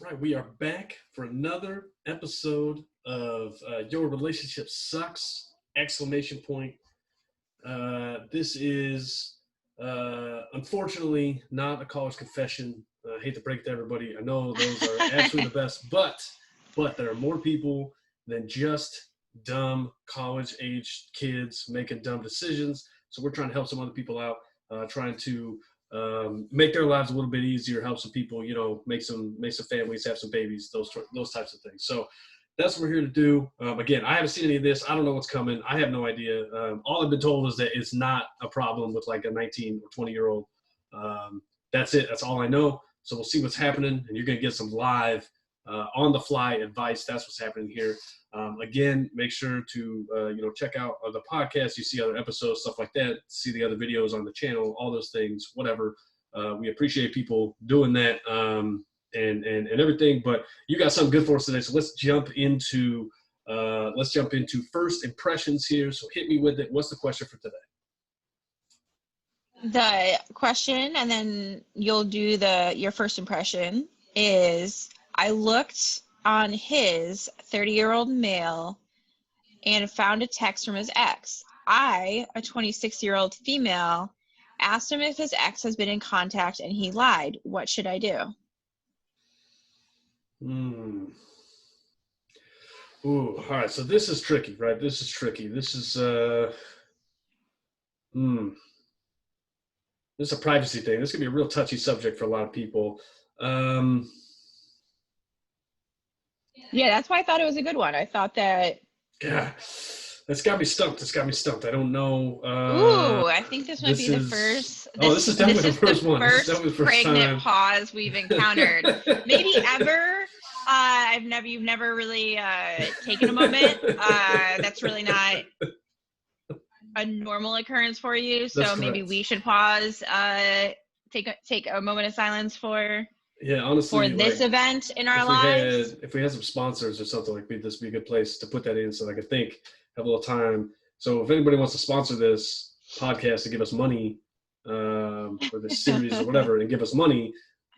Right, we are back for another episode of Your Relationship Sucks! Exclamation point. This is unfortunately not a college confession. I hate to break it to everybody. I know those are absolutely the best, but there are more people than just dumb college-aged kids making dumb decisions. So we're trying to help some other people out, trying to make their lives a little bit easier, help some people, make some families, have some babies, those types of things. So that's what we're here to do. Again, I haven't seen any of this. I don't know what's coming. I have no idea. All I've been told is that it's not a problem with like a 19 or 20-year-old. That's it. That's all I know. So we'll see what's happening, and you're going to get some live, on the fly advice. That's what's happening here. Again, make sure to check out the podcast. You see other episodes, stuff like that. See the other videos on the channel, all those things, whatever. We appreciate people doing that. And everything. But you got something good for us today, so let's jump into first impressions here. So hit me with it. What's the question for today? The question, and then you'll do your first impression, is I looked on his 30-year-old male and found a text from his ex. I, a 26-year-old female, asked him if his ex has been in contact and he lied. What should I do? Ooh, all right. So this is tricky, right? This is tricky. This is this is a privacy thing. This could be a real touchy subject for a lot of people. Yeah, that's why I thought it was a good one. I thought that. Yeah, that's got me stumped. It's got me stumped. I don't know. Ooh, I think this might be the first. This is definitely the first one. This is the first pregnant pause we've encountered. Maybe ever. You've never really taken a moment. That's really not a normal occurrence for you. So maybe we should pause. Take a moment of silence for. Yeah, honestly, for this event in our lives. If we had some sponsors or something like this, would be a good place to put that in, so I could think, have a little time. So if anybody wants to sponsor this podcast to give us money for this series or whatever, and give us money,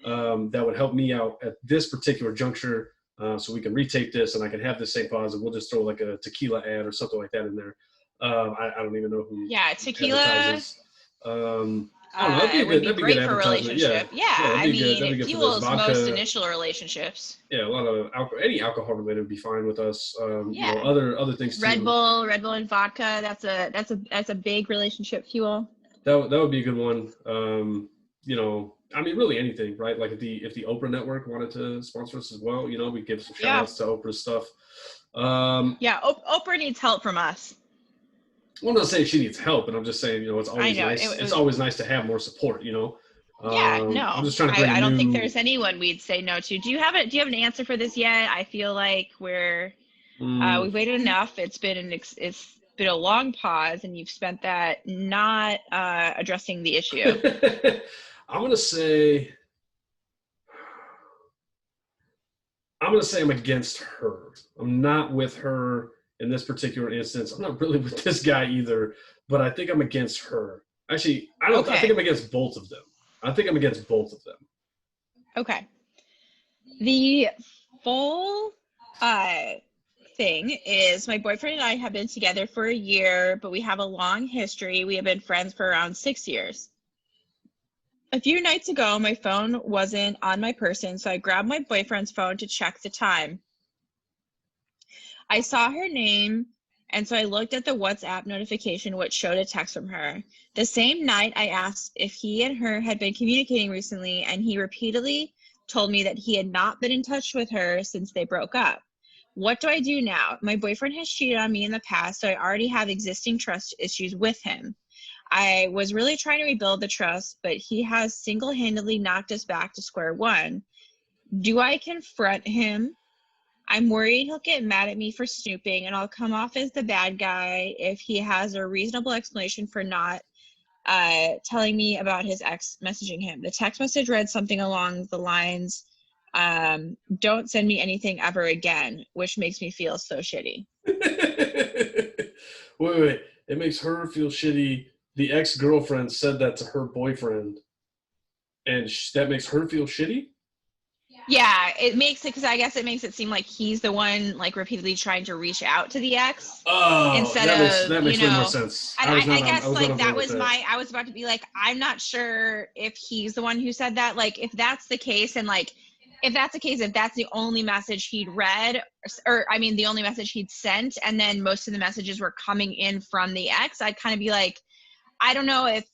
that would help me out at this particular juncture, so we can retape this and I can have this same pause, and we'll just throw like a tequila ad or something like that in there. I don't even know who. Yeah, tequila. Advertises. I don't know, that'd be great for a relationship. Yeah, I mean, it fuels most initial relationships. Yeah, a lot of any alcohol related would be fine with us. Other things too. Red Bull and vodka. That's a big relationship fuel. That would be a good one. I mean, really anything, right? Like if the Oprah Network wanted to sponsor us as well, we give some shout outs to Oprah's stuff. Oprah needs help from us. Well, I'm not saying she needs help, but I'm just saying, it's always nice. It's always nice to have more support, Yeah, no. I'm just trying to I don't think there's anyone we'd say no to. Do you have an answer for this yet? I feel like we've waited enough. It's been a long pause, and you've spent that not addressing the issue. I'm gonna say I'm against her. I'm not with her. In this particular instance, I'm not really with this guy either, but I think I'm against her. Actually, I think I'm against both of them. Okay. The full thing is my boyfriend and I have been together for a year, but we have a long history. We have been friends for around 6 years. A few nights ago, my phone wasn't on my person, so I grabbed my boyfriend's phone to check the time. I saw her name, and so I looked at the WhatsApp notification, which showed a text from her. The same night, I asked if he and her had been communicating recently, and he repeatedly told me that he had not been in touch with her since they broke up. What do I do now? My boyfriend has cheated on me in the past, so I already have existing trust issues with him. I was really trying to rebuild the trust, but he has single-handedly knocked us back to square one. Do I confront him? I'm worried he'll get mad at me for snooping, and I'll come off as the bad guy if he has a reasonable explanation for not telling me about his ex messaging him. The text message read something along the lines, don't send me anything ever again, which makes me feel so shitty. Wait. It makes her feel shitty. The ex-girlfriend said that to her boyfriend, and that makes her feel shitty? Yeah, it makes it because I guess it makes it seem like he's the one like repeatedly trying to reach out to the ex Oh, instead that of, makes way more sense. and I was I not on. I guess was not like on board that with was that. I was about to be like, I'm not sure if he's the one who said that. Like, if that's the case, and like, if that's the case, if that's the only message he'd read, or I mean, the only message he'd sent, and then most of the messages were coming in from the ex, I'd kind of be like, I don't know if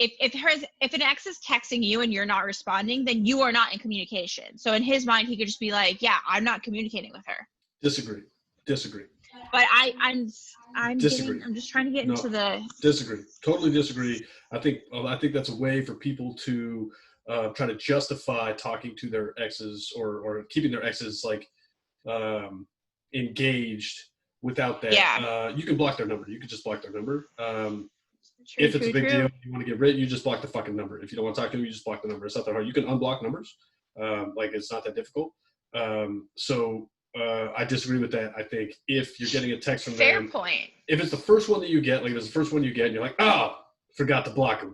an ex is texting you and you're not responding, then you are not in communication. So in his mind, he could just be like, yeah, I'm not communicating with her. Disagree. But I'm Disagree. just trying to get No, into the disagree. Totally disagree. I think that's a way for people to try to justify talking to their exes or keeping their exes like engaged without that. yeah. You can block their number. You can just block their number. True, If it's a true, big true. deal, you want to get rid, you just block the fucking number. If you don't want to talk to them, you just block the number. It's not that hard. You can unblock numbers. Like it's not that difficult. I disagree with that. I think if you're getting a text from Fair them, point. if it's the first one that you get, like if it's the first one you get, and you're like, oh, forgot to block them,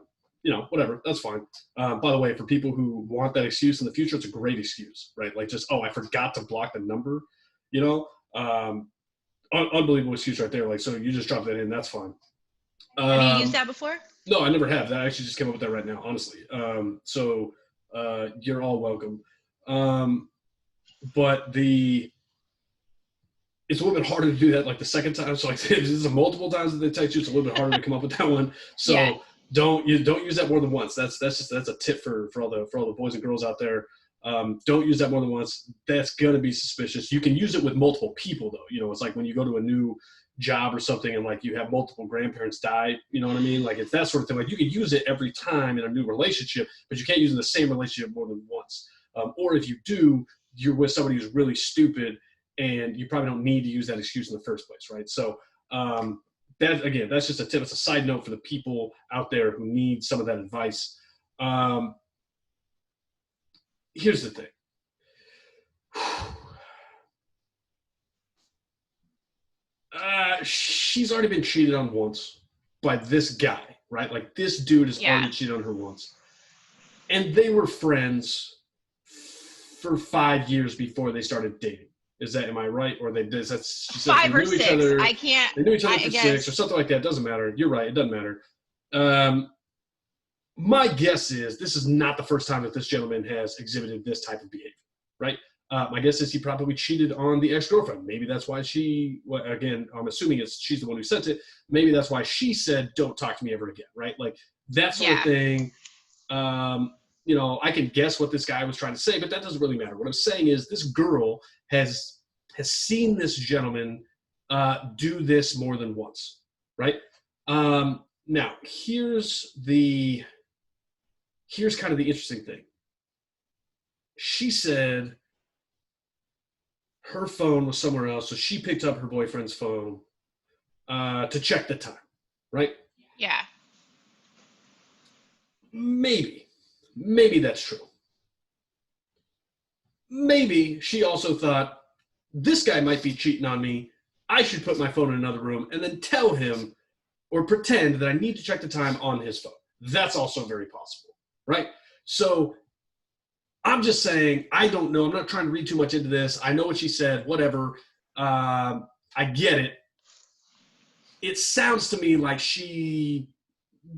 whatever, that's fine. By the way, for people who want that excuse in the future, it's a great excuse, right? Like just, oh, I forgot to block the number, unbelievable excuse right there. Like, so you just drop that in, that's fine. Have you used that before? No, I never have. I actually just came up with that right now, honestly. You're all welcome. But it's a little bit harder to do that like the second time. So like if this is multiple times that they text you, it's a little bit harder to come up with that one. So Yeah. don't use that more than once. That's a tip for all the boys and girls out there. Don't use that more than once. That's gonna be suspicious. You can use it with multiple people though. It's like when you go to a new job or something and like you have multiple grandparents die, you know what I mean? Like it's that sort of thing. Like you can use it every time in a new relationship, but you can't use it in the same relationship more than once. Or if you do, you're with somebody who's really stupid and you probably don't need to use that excuse in the first place, right? So that's just a tip. It's a side note for the people out there who need some of that advice. Here's the thing. She's already been cheated on once by this guy, right? Like this dude has already cheated on her once. And they were friends for 5 years before they started dating. Am I right? Or she said 5 or 6. Each other, I can't. They knew each other for 6 or something like that. It doesn't matter. You're right. It doesn't matter. My guess is this is not the first time that this gentleman has exhibited this type of behavior, right? My guess is he probably cheated on the ex-girlfriend. Maybe that's why again, I'm assuming she's the one who sent it. Maybe that's why she said, don't talk to me ever again, right? Like that sort of thing. I can guess what this guy was trying to say, but that doesn't really matter. What I'm saying is this girl has seen this gentleman do this more than once, right? Now, here's kind of the interesting thing. She said her phone was somewhere else, so she picked up her boyfriend's phone to check the time, right? Yeah. Maybe that's true. Maybe she also thought, this guy might be cheating on me. I should put my phone in another room and then tell him or pretend that I need to check the time on his phone. That's also very possible, right? So I'm just saying, I don't know. I'm not trying to read too much into this. I know what she said, whatever. I get it. It sounds to me like she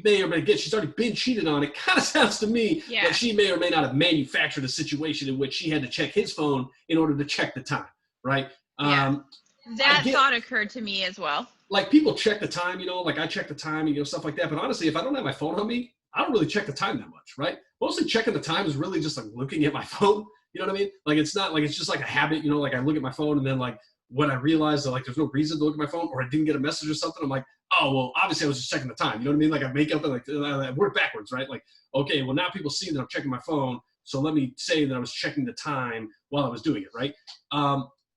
may or may not, she's already been cheated on. It kind of sounds to me like she may or may not have manufactured a situation in which she had to check his phone in order to check the time, right? That thought occurred to me as well. Like people check the time, like I check the time, stuff like that. But honestly, if I don't have my phone on me, I don't really check the time that much, right? Mostly checking the time is really just like looking at my phone. You know what I mean? Like it's not like it's just like a habit, like I look at my phone and then like when I realize that like there's no reason to look at my phone or I didn't get a message or something, I'm like, oh, well, obviously I was just checking the time. You know what I mean? Like I make up and like I work backwards, right? Like, okay, well now people see that I'm checking my phone. So let me say that I was checking the time while I was doing it, right?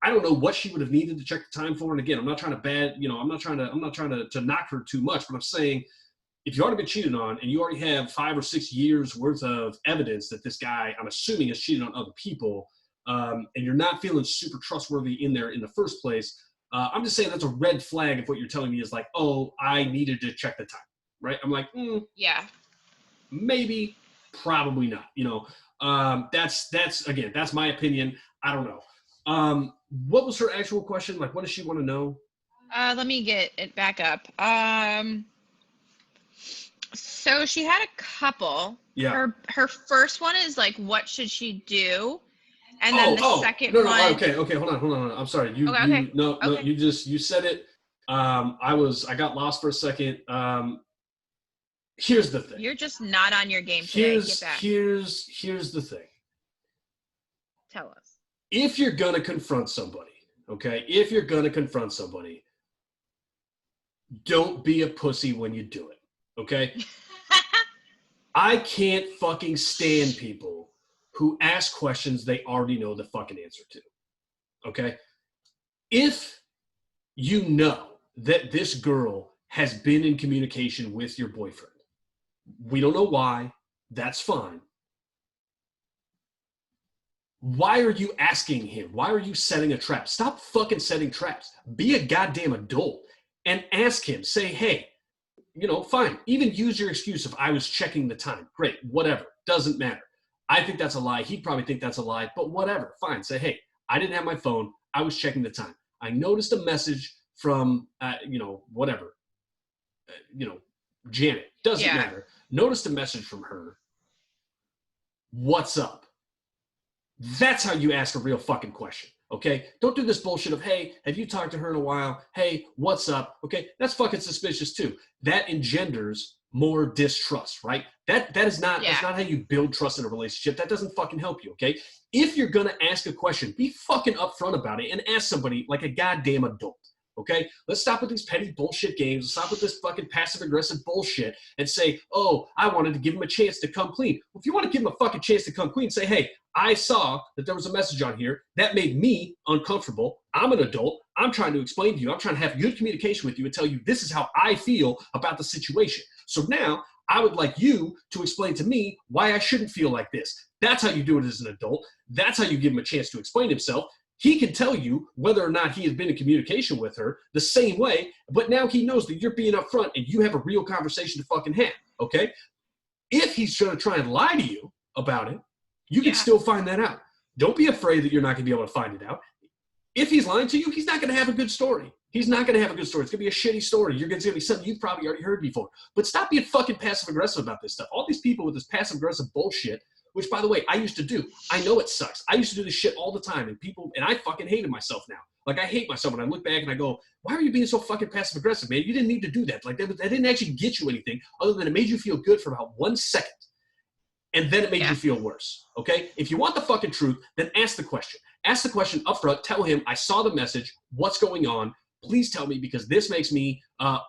I don't know what she would have needed to check the time for. And again, I'm not trying to I'm not trying to knock her too much, but I'm saying if you already been cheated on and you already have 5 or 6 years worth of evidence that this guy, I'm assuming, has cheated on other people, and you're not feeling super trustworthy in there in the first place, I'm just saying that's a red flag if what you're telling me is like, oh, I needed to check the time, right? I'm like, yeah, maybe, probably not. You know, that's again, that's my opinion. I don't know. What was her actual question? Like, what does she want to know? Let me get it back up. So she had a couple. Yeah. Her first one is like, what should she do? And then the second no, one. okay, hold on. I'm sorry. Okay. No, you said it. I got lost for a second. Here's the thing. You're just not on your game today. Get back. Here's the thing. Tell us. If you're gonna confront somebody, okay? If you're gonna confront somebody, don't be a pussy when you do it, okay? I can't fucking stand people who ask questions they already know the fucking answer to, okay? If you know that this girl has been in communication with your boyfriend, we don't know why, that's fine. Why are you asking him? Why are you setting a trap? Stop fucking setting traps. Be a goddamn adult and ask him. Say, hey, you know, fine. Even use your excuse of I was checking the time. Great, whatever. Doesn't matter. I think that's a lie. He'd probably think that's a lie, but whatever. Fine. Say, hey, I didn't have my phone. I was checking the time. I noticed a message from, whatever, Janet. Doesn't matter. Noticed a message from her. What's up? That's how you ask a real fucking question, okay? Don't do this bullshit of, hey, have you talked to her in a while? Hey, what's up? Okay, that's fucking suspicious too. That engenders more distrust, right? That's not how you build trust in a relationship. That doesn't fucking help you, okay? If you're gonna ask a question, be fucking upfront about it and ask somebody like a goddamn adult. Okay, let's stop with these petty bullshit games. Let's stop with this fucking passive-aggressive bullshit and say, oh, I wanted to give him a chance to come clean. Well, if you want to give him a fucking chance to come clean, say, hey, I saw that there was a message on here that made me uncomfortable. I'm an adult. I'm trying to explain to you. I'm trying to have good communication with you and tell you this is how I feel about the situation. So now I would like you to explain to me why I shouldn't feel like this. That's how you do it as an adult. That's how you give him a chance to explain himself. He can tell you whether or not he has been in communication with her the same way, but now he knows that you're being upfront and you have a real conversation to fucking have, okay? If he's going to try and lie to you about it, you can still find that out. Don't be afraid that you're not going to be able to find it out. If he's lying to you, he's not going to have a good story. He's not going to have a good story. It's going to be a shitty story. It's going to be something you've probably already heard before. But stop being fucking passive-aggressive about this stuff. All these people with this passive-aggressive bullshit, which, by the way, I used to do. I know it sucks. I used to do this shit all the time, and I fucking hated myself now. Like, I hate myself when I look back and I go, why are you being so fucking passive-aggressive, man? You didn't need to do that. Like, that didn't actually get you anything other than it made you feel good for about 1 second. And then it made you feel worse, okay? If you want the fucking truth, then ask the question. Ask the question up front. Tell him, I saw the message. What's going on? Please tell me, because this makes me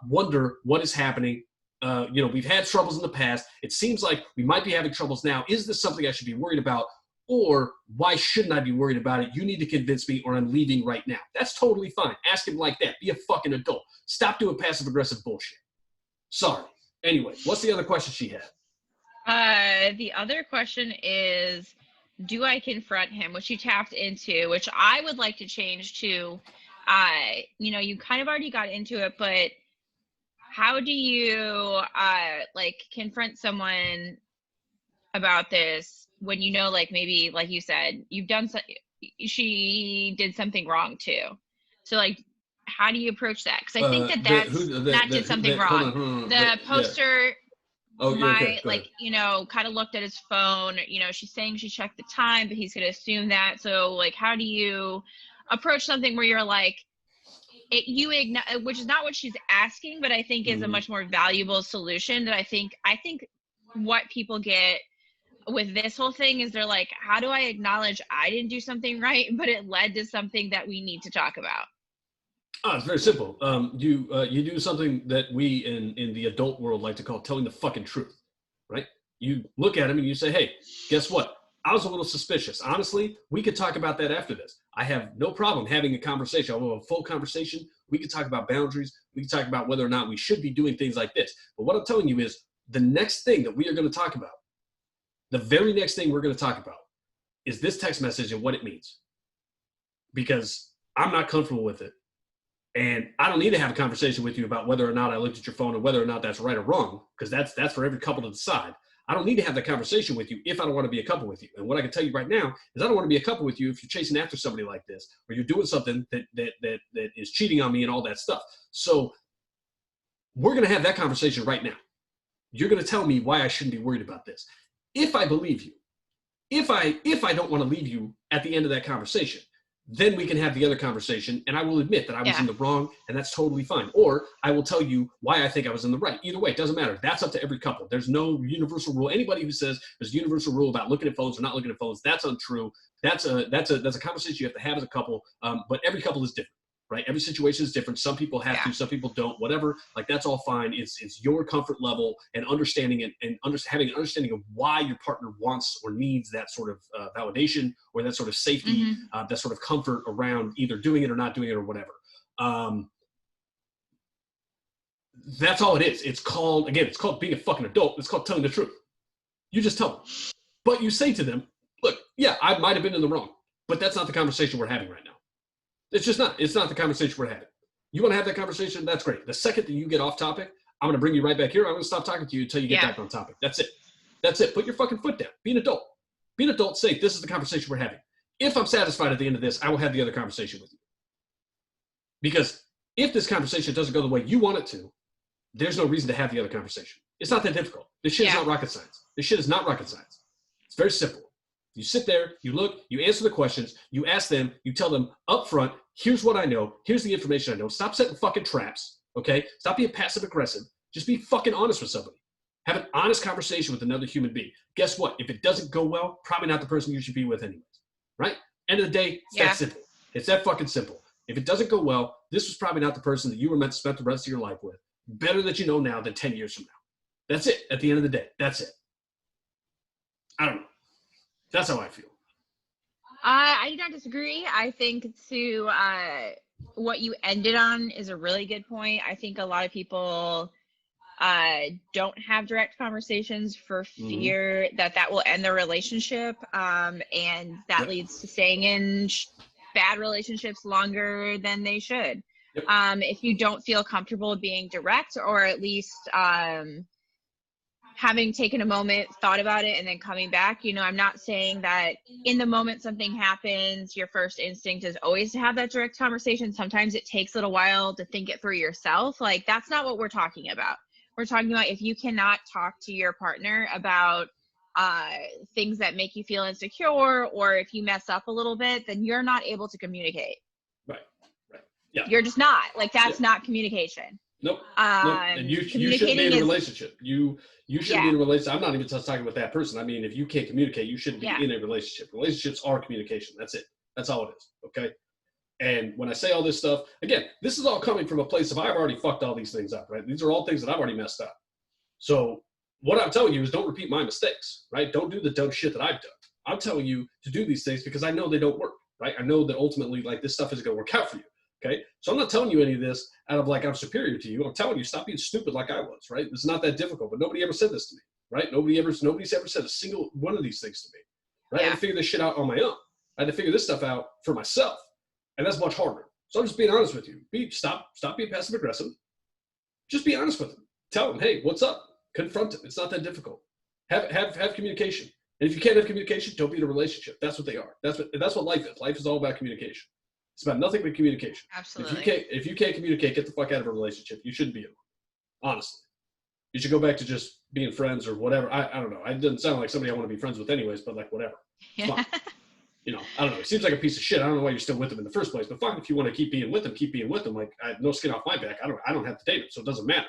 wonder what is happening. We've had troubles in the past. It seems like we might be having troubles now. Is this something I should be worried about? Or why shouldn't I be worried about it? You need to convince me or I'm leaving right now. That's totally fine. Ask him like that. Be a fucking adult. Stop doing passive-aggressive bullshit. Sorry. Anyway, what's the other question she had? The other question is, do I confront him, which you tapped into, which I would like to change to, you kind of already got into it, but how do you, confront someone about this when you know, like, maybe, like you said, she did something wrong too. So, like, how do you approach that? Because I think that's did something wrong. Hold on. The poster... Yeah. Oh, yeah, okay, kind of looked at his phone. She's saying she checked the time, but he's going to assume that. So, like, how do you approach something where you're like, which is not what she's asking, but I think is a much more valuable solution. That I think what people get with this whole thing is they're like, how do I acknowledge I didn't do something right, but it led to something that we need to talk about? Oh, it's very simple. You do something that we in the adult world like to call telling the fucking truth, right? You look at him and you say, hey, guess what? I was a little suspicious. Honestly, we could talk about that after this. I have no problem having a conversation. I'll have a full conversation. We could talk about boundaries. We could talk about whether or not we should be doing things like this. But what I'm telling you is the next thing that we are going to talk about, the very next thing we're going to talk about is this text message and what it means. Because I'm not comfortable with it. And I don't need to have a conversation with you about whether or not I looked at your phone and whether or not that's right or wrong, because that's for every couple to decide. I don't need to have that conversation with you if I don't want to be a couple with you. And what I can tell you right now is I don't want to be a couple with you if you're chasing after somebody like this, or you're doing something that is cheating on me and all that stuff. So we're going to have that conversation right now. You're going to tell me why I shouldn't be worried about this. If I believe you, if I don't want to leave you at the end of that conversation, then we can have the other conversation, and I will admit that I was in the wrong, and that's totally fine. Or I will tell you why I think I was in the right. Either way, it doesn't matter. That's up to every couple. There's no universal rule. Anybody who says there's a universal rule about looking at phones or not looking at phones, that's untrue. That's a conversation you have to have as a couple. But every couple is different, right? Every situation is different. Some people have to, some people don't. Whatever. Like, that's all fine. It's your comfort level and understanding and having an understanding of why your partner wants or needs that sort of validation or that sort of safety, that sort of comfort around either doing it or not doing it or whatever. That's all it is. It's called being a fucking adult. It's called telling the truth. You just tell them. But you say to them, look, yeah, I might have been in the wrong, but that's not the conversation we're having right now. It's just not. It's not the conversation we're having. You want to have that conversation? That's great. The second that you get off topic, I'm going to bring you right back here. I'm going to stop talking to you until you get back on topic. That's it. That's it. Put your fucking foot down. Be an adult. Be an adult. Say, this is the conversation we're having. If I'm satisfied at the end of this, I will have the other conversation with you. Because if this conversation doesn't go the way you want it to, there's no reason to have the other conversation. It's not that difficult. This shit is not rocket science. This shit is not rocket science. It's very simple. You sit there, you look, you answer the questions, you ask them, you tell them up front, here's what I know, here's the information I know. Stop setting fucking traps, okay? Stop being passive aggressive. Just be fucking honest with somebody. Have an honest conversation with another human being. Guess what? If it doesn't go well, probably not the person you should be with anyways, right? End of the day, it's that simple. It's that fucking simple. If it doesn't go well, this was probably not the person that you were meant to spend the rest of your life with. Better that you know now than 10 years from now. That's it. At the end of the day, that's it. I don't know. That's how I feel. I do not disagree. I think what you ended on is a really good point. I think a lot of people don't have direct conversations for fear that will end their relationship, and that leads to staying in bad relationships longer than they should. If you don't feel comfortable being direct, or at least having taken a moment, thought about it, and then coming back, I'm not saying that in the moment something happens, your first instinct is always to have that direct conversation. Sometimes it takes a little while to think it through yourself. Like, that's not what we're talking about. We're talking about if you cannot talk to your partner about things that make you feel insecure, or if you mess up a little bit, then you're not able to communicate. Right. Yeah. You're just not. Like, that's not communication. Nope. And you shouldn't be in a relationship. You shouldn't be in a relationship. I'm not even just talking with that person. I mean, if you can't communicate, you shouldn't be in a relationship. Relationships are communication. That's it. That's all it is. Okay. And when I say all this stuff, again, this is all coming from a place of I've already fucked all these things up, right? These are all things that I've already messed up. So what I'm telling you is don't repeat my mistakes, right? Don't do the dumb shit that I've done. I'm telling you to do these things because I know they don't work, right? I know that ultimately, like, this stuff isn't going to work out for you. Okay, so I'm not telling you any of this out of like I'm superior to you. I'm telling you, stop being stupid like I was, right? It's not that difficult, but nobody ever said this to me, right? Nobody's ever said a single one of these things to me, right? I had to figure this shit out on my own. I had to figure this stuff out for myself, and that's much harder. So I'm just being honest with you. Stop being passive aggressive. Just be honest with them. Tell them, hey, what's up? Confront them. It's not that difficult. Have communication. And if you can't have communication, don't be in a relationship. That's what they are. That's what life is. Life is all about communication. It's about nothing but communication. Absolutely. If you can't communicate, get the fuck out of a relationship. You shouldn't be in one. Honestly. You should go back to just being friends or whatever. I don't know. It doesn't sound like somebody I want to be friends with anyways, but like whatever. It's fine. I don't know. It seems like a piece of shit. I don't know why you're still with them in the first place, but fine. If you want to keep being with them, keep being with them. Like, I have no skin off my back. I don't have to date them, so it doesn't matter.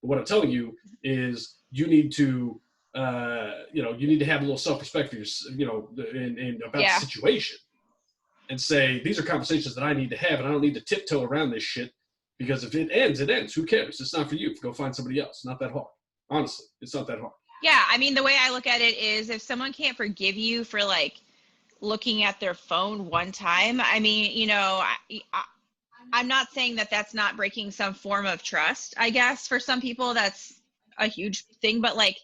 But what I'm telling you is you need to you need to have a little self-respect for your, and about the situation. And say, these are conversations that I need to have, and I don't need to tiptoe around this shit, because if it ends, it ends. Who cares? It's not for you. Go find somebody else. Not that hard. Honestly, it's not that hard. Yeah, I mean, the way I look at it is if someone can't forgive you for, like, looking at their phone one time, I mean, I'm not saying that that's not breaking some form of trust. I guess for some people that's a huge thing, but, like,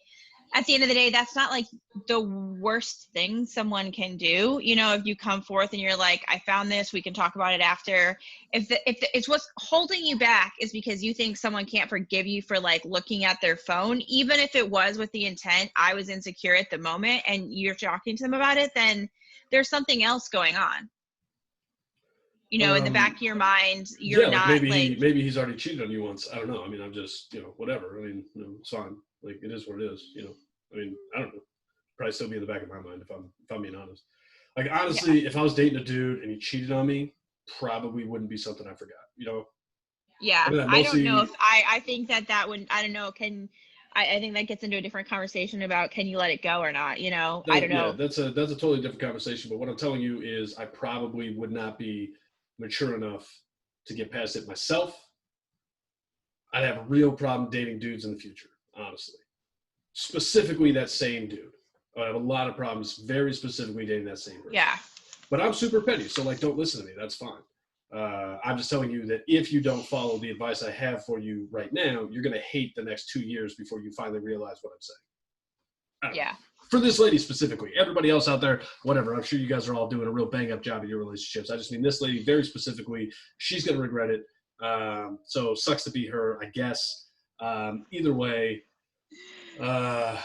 at the end of the day, that's not like the worst thing someone can do. You know, if you come forth and you're like, I found this, we can talk about it after. If it's what's holding you back is because you think someone can't forgive you for like looking at their phone, even if it was with the intent, I was insecure at the moment, and you're talking to them about it, then there's something else going on. You know, in the back of your mind, you're Yeah, like not like, maybe he's already cheated on you once. I don't know. I mean, I'm just, whatever. I mean, it's fine. Like, it is what it is. I mean, I don't know. Probably still be in the back of my mind if I'm being honest. Like, honestly, if I was dating a dude and he cheated on me, probably wouldn't be something I forgot. I yeah, mean, that I don't know mostly. if I think that would, I don't know, I think that gets into a different conversation about can you let it go or not, you know? I don't Yeah, know. that's a totally different conversation. But what I'm telling you is, I probably would not be mature enough to get past it myself. I'd have a real problem dating dudes in the future, honestly. Specifically, that same dude. I have a lot of problems, very specifically dating that same person. Yeah. But I'm super petty, so like, don't listen to me. That's fine. I'm just telling you that if you don't follow the advice I have for you right now, you're gonna hate the next 2 years before you finally realize what I'm saying. Yeah. For this lady specifically, everybody else out there, whatever. I'm sure you guys are all doing a real bang up job in your relationships. I just mean this lady very specifically. She's gonna regret it. So sucks to be her, I guess. Either way, I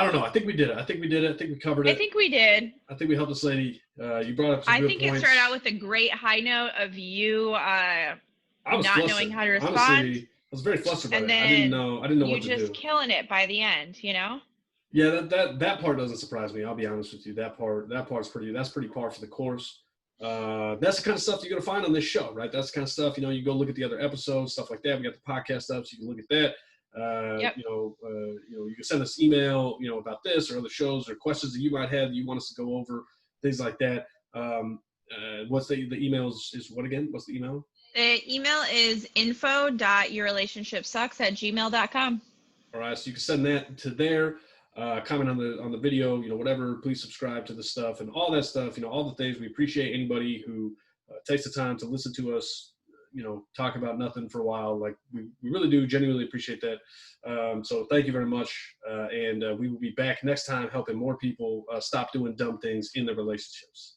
don't know. I think we did it. I think we did it. I think we covered I it. think we did. I think we helped this lady. You brought up some I good think points. it started out with a great high note of you I was not flustered. knowing how to respond. Honestly, I was very flustered by And that. I didn't then know you what to just do. killing it by the end, you know? Yeah, that part doesn't surprise me. I'll be honest with you. That's pretty par for the course. That's the kind of stuff you're gonna find on this show, right? That's the kind of stuff, you go look at the other episodes, stuff like that. We got the podcast up, so you can look at that. Yep. You can send us email, about this or other shows or questions that you might have that you want us to go over, things like that. What's the email is what again? What's the email? The email is info.yourrelationshipsucks@gmail.com. All right, so you can send that to there. Comment on the video, whatever. Please subscribe to the stuff and all that stuff. All the things. We appreciate anybody who takes the time to listen to us. Talk about nothing for a while. Like, we really do genuinely appreciate that. So thank you very much, and we will be back next time helping more people stop doing dumb things in their relationships.